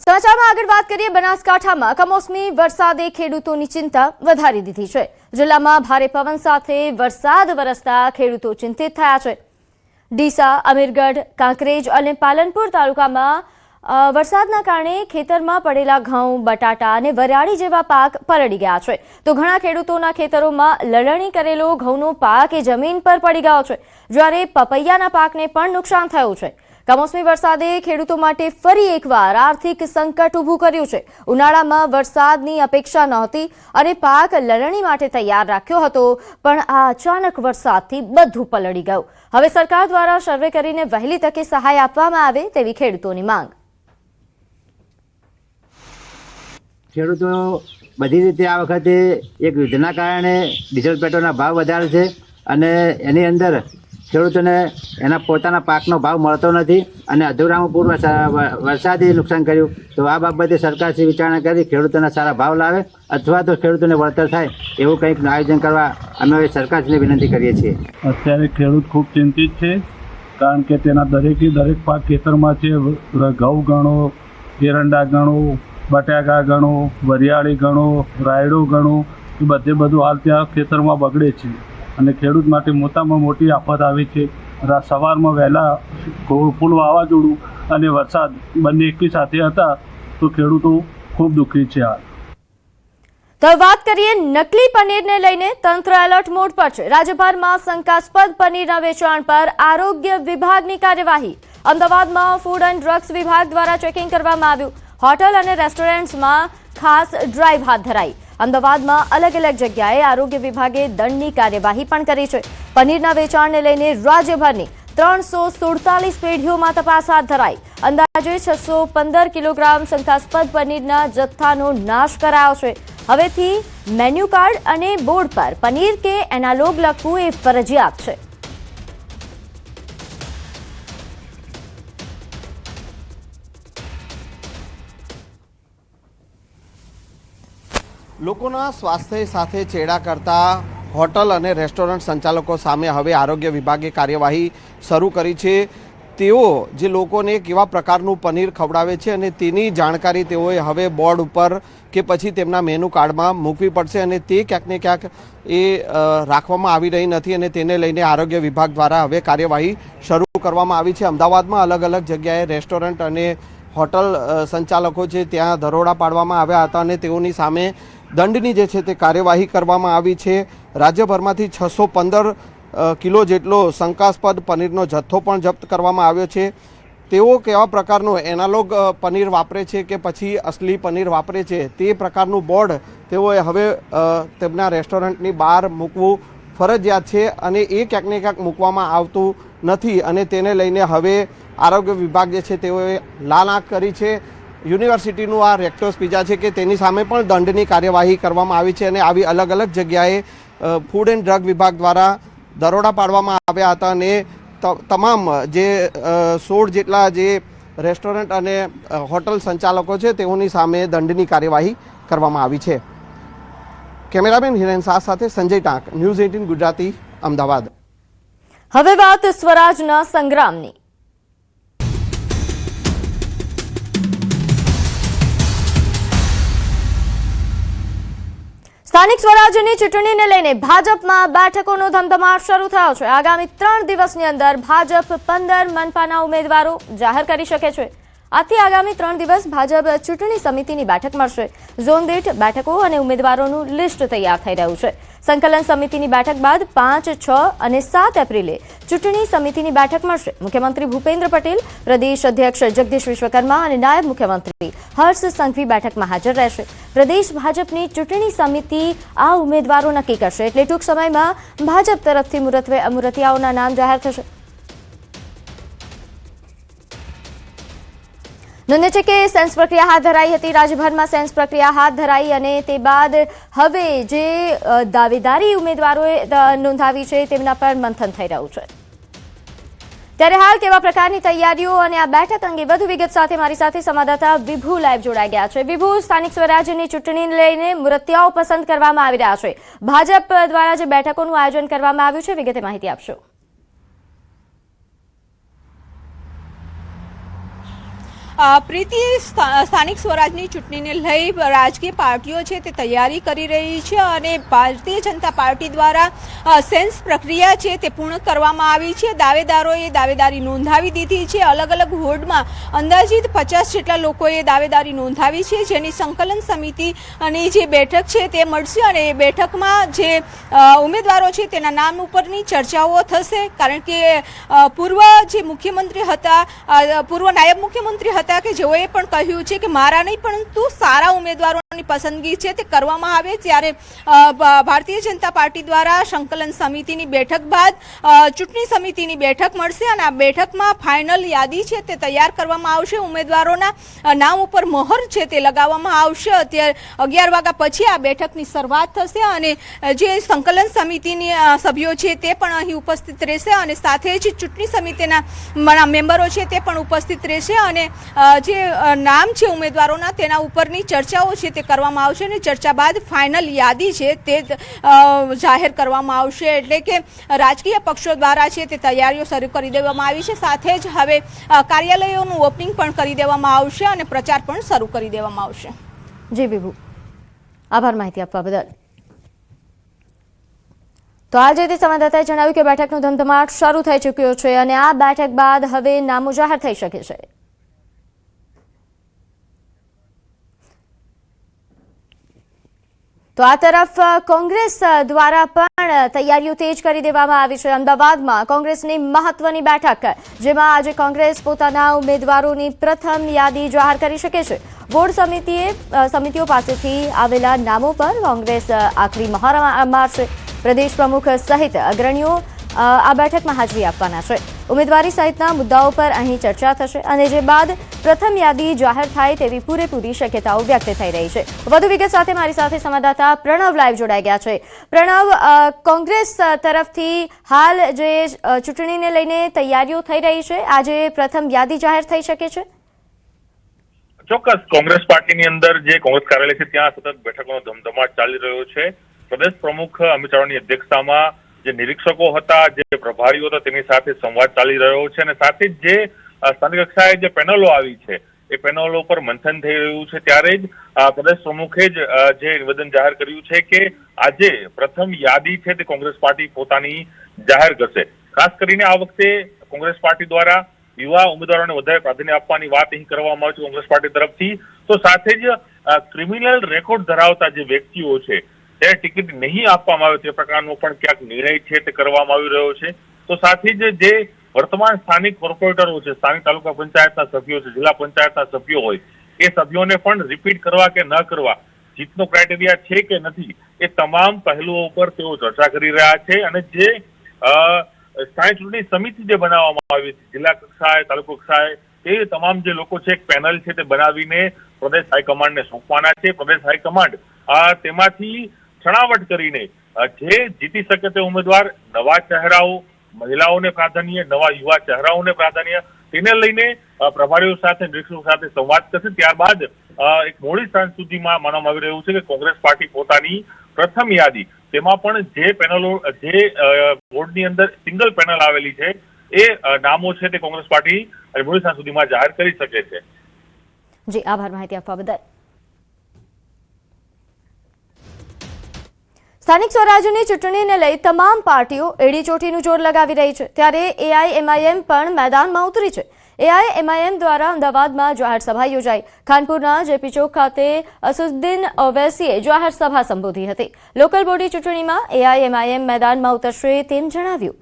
સમાચારમાં આગળ વાત કરીએ બનાસકાંઠામાં કમોસમી વરસાદે ખેડૂતોની ચિંતા વધારી દીધી છે। જિલ્લામાં ભારે પવન સાથે વરસાદ વરસતા ખેડૂતો ચિંતિત થયા છે। ડીસા, અમીરગઢ, કાંકરેજ અને પાલનપુર તાલુકામાં વરસાદના કારણે ખેતરમાં પડેલા ઘઉં, બટાટા અને વરિયાળી જેવા પાક પલળી ગયા છે, તો ઘણા ખેડૂતોના ખેતરોમાં લણણી કરેલો ઘઉંનો પાક એ જમીન પર પડી ગયો છે, જ્યારે પપૈયાના પાકને પણ નુકસાન થયું છે। કમોસમી વરસાદે ખેડૂતો માટે ફરી એકવાર આર્થિક સંકટ ઊભું કર્યું છે। ઉનાળામાં વરસાદની અપેક્ષા નહોતી અને પાક લણણી માટે તૈયાર રાખ્યો હતો, પણ આ અચાનક વરસાદથી બધું પલળી ગયું। હવે સરકાર દ્વારા સર્વે કરીને વહેલી તકે સહાય આપવામાં આવે તેવી ખેડૂતોની માંગ। ખેડૂતો બધી રીતે આ વખતે એક યુદ્ધના કારણે ડીઝલ પેટ્રોલના ભાવ વધારે છે અને એની અંદર ખેડૂતોને એના પોતાના પાકનો ભાવ મળતો નથી અને અધૂરામાં પૂર્વ વરસાદે નુકસાન કર્યું। તો આ બાબતે સરકારશ્રી વિચારણા કરી ખેડૂતોના સારા ભાવ લાવે અથવા તો ખેડૂતોને વળતર થાય એવું કંઈક આયોજન કરવા અમે સરકારશ્રીને વિનંતી કરીએ છીએ। અત્યારે ખેડૂત ખૂબ ચિંતિત છે, કારણ કે તેના દરેક પાક ખેતરમાં છે। ઘઉં ગણો, એરંડા ગણો, બટાકા ગણો, વરિયાળી ગણો, રાયડો ગણો, એ બધું હાલ ત્યાં ખેતરમાં બગડે છે અને ખેડૂત માટે મોટામાં મોટી આફત આવી છે। સવારમાં વહેલા ફૂલ વાવાઝોડું અને વરસાદ બંને એકી સાથે હતા, તો ખેડૂતો ખૂબ દુઃખી છે હાલ। તો વાત કરીએ નકલી પનીરને લઈને તંત્ર એલર્ટ મોડ પર છે। રાજ્યભરમાં શંકાસ્પદ પનીરના વેચાણ પર આરોગ્ય વિભાગની કાર્યવાહી। અમદાવાદમાં ફૂડ એન્ડ ડ્રગ્સ વિભાગ દ્વારા ચેકિંગ કરવામાં આવ્યું। હોટલ અને રેસ્ટોરન્ટ્સમાં ખાસ ડ્રાઈવ હાથ ધરાઈ। અમદાવાદમાં અલગ અલગ જગ્યાએ આરોગ્ય વિભાગે દંડની કાર્યવાહી પણ કરી છે। પનીરના વેચાણને લઈને રાજ્યભરની 347 પેઢીઓમાં તપાસ હાથ ધરાઈ। અંદાજે 615 કિલોગ્રામ શંકાસ્પદ પનીરના જથ્થાનો નાશ કરાયો છે। હવેથી મેન્યુ કાર્ડ અને બોર્ડ પર પનીર કે એનાલોગ લખવું એ ફરજિયાત છે। લોકોના સ્વાસ્થ્ય સાથે ચેડા કરતા હોટલ અને રેસ્ટોરન્ટ સંચાલકો સામે હવે આરોગ્ય વિભાગે કાર્યવાહી શરૂ કરી છે। તેઓ જે લોકોને કેવા પ્રકારનું પનીર ખવડાવે છે અને તેની જાણકારી તેઓએ હવે બોર્ડ ઉપર કે પછી તેમના મેનુ કાર્ડમાં મૂકવી પડશે અને તે ક્યાંક ને ક્યાંક એ રાખવામાં આવી રહી નથી અને તેને લઈને આરોગ્ય વિભાગ દ્વારા હવે કાર્યવાહી શરૂ કરવામાં આવી છે। અમદાવાદમાં અલગ અલગ જગ્યાએ રેસ્ટોરન્ટ અને હોટલ સંચાલકો છે ત્યાં દરોડા પાડવામાં આવ્યા હતા અને તેઓની સામે દંડની જે છે તે કાર્યવાહી કરવામાં આવી છે। રાજ્યભરમાંથી 615 કિલો જેટલો શંકાસ્પદ પનીરનો જથ્થો પણ જપ્ત કરવામાં આવ્યો છે। તેઓ કેવા પ્રકારનું એનાલોગ પનીર વાપરે છે કે પછી અસલી પનીર વાપરે છે તે પ્રકારનું બોર્ડ તેઓએ હવે તેમના રેસ્ટોરન્ટની બહાર મૂકવું ફરજિયાત છે અને એ ક્યાંક ને ક્યાંક મૂકવામાં આવતું નથી અને તેને લઈને હવે આરોગ્ય વિભાગ જે છે તેઓએ લાલ આંખ કરી છે। યુનિવર્સિટીનું આ રેક્ટોસ પિઝા છે કે તેની સામે પણ દંડની કાર્યવાહી કરવામાં આવી છે અને આવી અલગ અલગ જગ્યાએ ફૂડ એન્ડ ડ્રગ વિભાગ દ્વારા દરોડા પાડવામાં આવ્યા હતા અને તમામ જે 16 જેટલા જે રેસ્ટોરન્ટ અને હોટલ સંચાલકો છે તેઓની સામે દંડની કાર્યવાહી કરવામાં આવી છે। કેમેરામેન હિરેન શાહ સાથે સંજય ટાંક, ન્યૂઝ 18 ગુજરાતી, અમદાવાદ। હવે વાત સ્વરાજના સંગ્રામની। સ્થાનિક સ્વરાજ્યની ચૂંટણીને લઈને ભાજપમાં બેઠકોનો ધમધમાટ શરૂ થયો છે। આગામી 3 દિવસની અંદર ભાજપ 15 મનપાના ઉમેદવારો જાહેર કરી શકે છે। આથી આગામી 3 દિવસ ભાજપ ચૂંટણી સમિતિની બેઠક મળશે। ઝોન દીઠ બેઠકો અને ઉમેદવારોનું લિસ્ટ તૈયાર થઈ રહ્યું છે। સંકલન સમિતિની બેઠક બાદ 5, 6 અને 7 એપ્રિલે ચૂંટણી સમિતિની બેઠક મળશે। મુખ્યમંત્રી ભૂપેન્દ્ર પટેલ, પ્રદેશ અધ્યક્ષ જગદીશ વિશ્વકર્મા અને નાયબ મુખ્યમંત્રી હર્ષ સંઘવી બેઠકમાં હાજર રહેશે। પ્રદેશ ભાજપની ચૂંટણી સમિતિ આ ઉમેદવારો નક્કી કરશે, એટલે ટૂંક સમયમાં ભાજપ તરફથી મુરત્વે અમુરતિયાઓના નામ જાહેર થશે। નોંધે છે કે સેન્સ પ્રક્રિયા હાથ ધરાઈ હતી। રાજ્યભરમાં સેન્સ પ્રક્રિયા હાથ ધરાઈ અને તે બાદ હવે જે દાવેદારી ઉમેદવારોએ નોંધાવી છે તેમના પર મંથન થઈ રહ્યું છે। ત્યારે હાલ કેવા પ્રકારની તૈયારીઓ અને આ બેઠક અંગે વધુ વિગત સાથે મારી સાથે સંવાદદાતા વિભુ લાઈવ જોડાઈ ગયા છે। વિભુ, સ્થાનિક સ્વરાજ્યની ચૂંટણીને લઈને મુરત્તિયાઓ પસંદ કરવામાં આવી રહ્યા છે। ભાજપ દ્વારા જે બેઠકોનું આયોજન કરવામાં આવ્યું છે, વિગતે માહિતી આપશો। પ્રીતિ, સ્થાનિક સ્વરાજની ચૂંટણીને લઈ રાજકીય પાર્ટીઓ છે તે તૈયારી કરી રહી છે અને ભારતીય જનતા પાર્ટી દ્વારા સેન્સ પ્રક્રિયા છે તે પૂર્ણ કરવામાં આવી છે. દાવેદારોએ દાવેદારી નોંધાવી દીધી છે. અલગ અલગ વોર્ડમાં અંદાજિત 50 જેટલા લોકોએ દાવેદારી નોંધાવી છે, જેની સંકલન સમિતિની જે બેઠક છે તે મળશે અને એ બેઠકમાં જે ઉમેદવારો છે તેના નામ ઉપરની ચર્ચાઓ થશે. કારણ કે પૂર્વ જે મુખ્યમંત્રી હતા, પૂર્વ નાયબ મુખ્યમંત્રી હતા કે જેઓએ પણ કહ્યું છે કે મારા નહીં પરંતુ સારા ઉમેદવારોની પસંદગી છે તે કરવામાં આવે. ત્યારે ભારતીય જનતા પાર્ટી દ્વારા સંકલન સમિતિની બેઠક બાદ ચૂંટણી સમિતિની બેઠક મળશે અને આ બેઠકમાં ફાઇનલ યાદી છે તે તૈયાર કરવામાં આવશે. ઉમેદવારોના નામ ઉપર મહોર છે તે લગાવવામાં આવશે. અત્યારે 11 વાગ્યા પછી આ બેઠકની શરૂઆત થશે અને જે સંકલન સમિતિની સભ્યો છે તે પણ અહીં ઉપસ્થિત રહેશે અને સાથે જ ચૂંટણી સમિતિના મેમ્બરો છે તે પણ ઉપસ્થિત રહેશે અને જે નામ છે ઉમેદવારોના તેના ઉપરની ચર્ચાઓ છે તે કરવામાં આવશે અને ચર્ચા બાદ ફાઇનલ યાદી છે તે જાહેર કરવામાં આવશે. એટલે કે રાજકીય પક્ષો દ્વારા છે તે તૈયારીઓ શરૂ કરી દેવામાં આવી છે. સાથે જ હવે કાર્યાલયોનું ઓપનિંગ પણ કરી દેવામાં આવશે અને પ્રચાર પણ શરૂ કરી દેવામાં આવશે. જી વિભુ, આભાર માહિતી આપવા બદલ. તો આજે તે સંવાદદાતાએ જણાવ્યું કે બેઠકનો ધમધમાટ શરૂ થઈ ચૂક્યો છે અને આ બેઠક બાદ હવે નામો જાહેર થઈ શકે છે. તો આ તરફ કોંગ્રેસ દ્વારા પણ તૈયારીઓ તેજ કરી દેવામાં આવી છે. અમદાવાદમાં કોંગ્રેસની મહત્વની બેઠક, જેમાં આજે કોંગ્રેસ પોતાના ઉમેદવારોની પ્રથમ યાદી જાહેર કરી શકે છે. બોર્ડ સમિતિઓ પાસેથી આવેલા નામો પર કોંગ્રેસ આખરી મહોર મારશે. પ્રદેશ પ્રમુખ સહિત અગ્રણીઓ આ બેઠકમાં હાજરી આપવાના છે. ઉમેદવારી સહિતના મુદ્દાઓ પર અહીં ચર્ચા થશે અને જે બાદ પ્રથમ યાદી જાહેર થાય તેવી પૂરેપૂરી શક્યતાઓ વ્યક્ત થઈ રહી છે. વધુ વિગત સાથે મારી સાથે સંવાદદાતા પ્રણવ લાઈવ જોડાઈ ગયા છે. પ્રણવ, કોંગ્રેસ તરફથી હાલ જે ચૂંટણીને લઈને તૈયારીઓ થઈ રહી છે, આજે પ્રથમ યાદી જાહેર થઈ શકે છે? ચોક્કસ, કોંગ્રેસ પાર્ટીની અંદર જે કોંગ્રેસ કાર્યાલય છે ત્યાં સતત બેઠકોનો ધમધમાટ ચાલી રહ્યો છે. પ્રદેશ પ્રમુખ અમિત ચાવડાની અધ્યક્ષતામાં જે નિરીક્ષકો હતા, જે પ્રભારીઓ હતા, તેની સાથે સંવાદ ચાલી રહ્યો છે અને સાથે જ જે સ્થાનિક કક્ષાએ જે પેનલો આવી છે એ પેનલો પર મંથન થઈ રહ્યું છે. ત્યારે જ પ્રદેશ પ્રમુખે જ જે નિવેદન જાહેર કર્યું છે કે આજે પ્રથમ યાદી છે તે કોંગ્રેસ પાર્ટી પોતાની જાહેર કરશે. ખાસ કરીને આ વખતે કોંગ્રેસ પાર્ટી દ્વારા યુવા ઉમેદવારોને વધારે પ્રાધાન્ય આપવાની વાત અહીં કરવામાં આવી છે કોંગ્રેસ પાર્ટી તરફથી. તો સાથે જ ક્રિમિનલ રેકોર્ડ ધરાવતા જે વ્યક્તિઓ છે તે ટિકિટ નહીં આપવામાં આવે તે પ્રકારનો પણ ક્યાંક નિર્ણય છે તે કરવામાં આવી રહ્યો છે. તો સાથે જ જે વર્તમાન સ્થાનિક કોર્પોરેટરો છે, સ્થાનિક તાલુકા પંચાયતના સભ્યો છે, જિલ્લા પંચાયતના સભ્યો હોય, એ સભ્યોને પણ રિપીટ કરવા કે ન કરવા, જીતનો ક્રાઇટેરિયા છે કે નથી, એ તમામ પહેલુઓ ઉપર તેઓ ચર્ચા કરી રહ્યા છે. અને જે સ્થાનિક ચૂંટણી સમિતિ જે બનાવવામાં આવી છે જિલ્લા કક્ષાએ, તાલુકા કક્ષાએ, એ તમામ જે લોકો છે એક પેનલ છે તે બનાવીને પ્રદેશ હાઈકમાન્ડને સોંપવાના છે. પ્રદેશ હાઈકમાન્ડ તેમાંથી છણાવટ કરીને જે જીતી શકે તે ઉમેદવાર, નવા ચહેરાઓ, મહિલાઓને પ્રાધાન્ય, નવા યુવા ચહેરાઓને પ્રાધાન્ય, તેને લઈને પ્રભારીઓ સાથે, નિરીક્ષકો સાથે સંવાદ કરશે. ત્યારબાદ એક મોડી સાંજ સુધીમાં માનવામાં આવી રહ્યું છે કે કોંગ્રેસ પાર્ટી પોતાની પ્રથમ યાદી, તેમાં પણ જે પેનલો, જે બોર્ડની અંદર સિંગલ પેનલ આવેલી છે એ નામો છે તે કોંગ્રેસ પાર્ટી મોડી સાંજ સુધીમાં જાહેર કરી શકે છે. જી, આભાર માહિતી આપવા બદલ. સ્થાનિક સ્વરાજ્યની ચૂંટણીને લઈ તમામ પાર્ટીઓ એડીચોટીનું જોર લગાવી રહી છે. ત્યારે એઆઈએમઆઈએમ પણ મેદાનમાં ઉતરી છે. એઆઈએમઆઈએમ દ્વારા અમદાવાદમાં જાહેર સભા યોજાઈ. ખાનપુરના જેપી ચોક ખાતે અસદુદ્દીન ઓવૈસીએ જાહેર સભા સંબોધી હતી. લોકલ બોડી ચૂંટણીમાં એઆઈએમઆઈએમ મેદાનમાં ઉતરશે તેમ જણાવ્યું.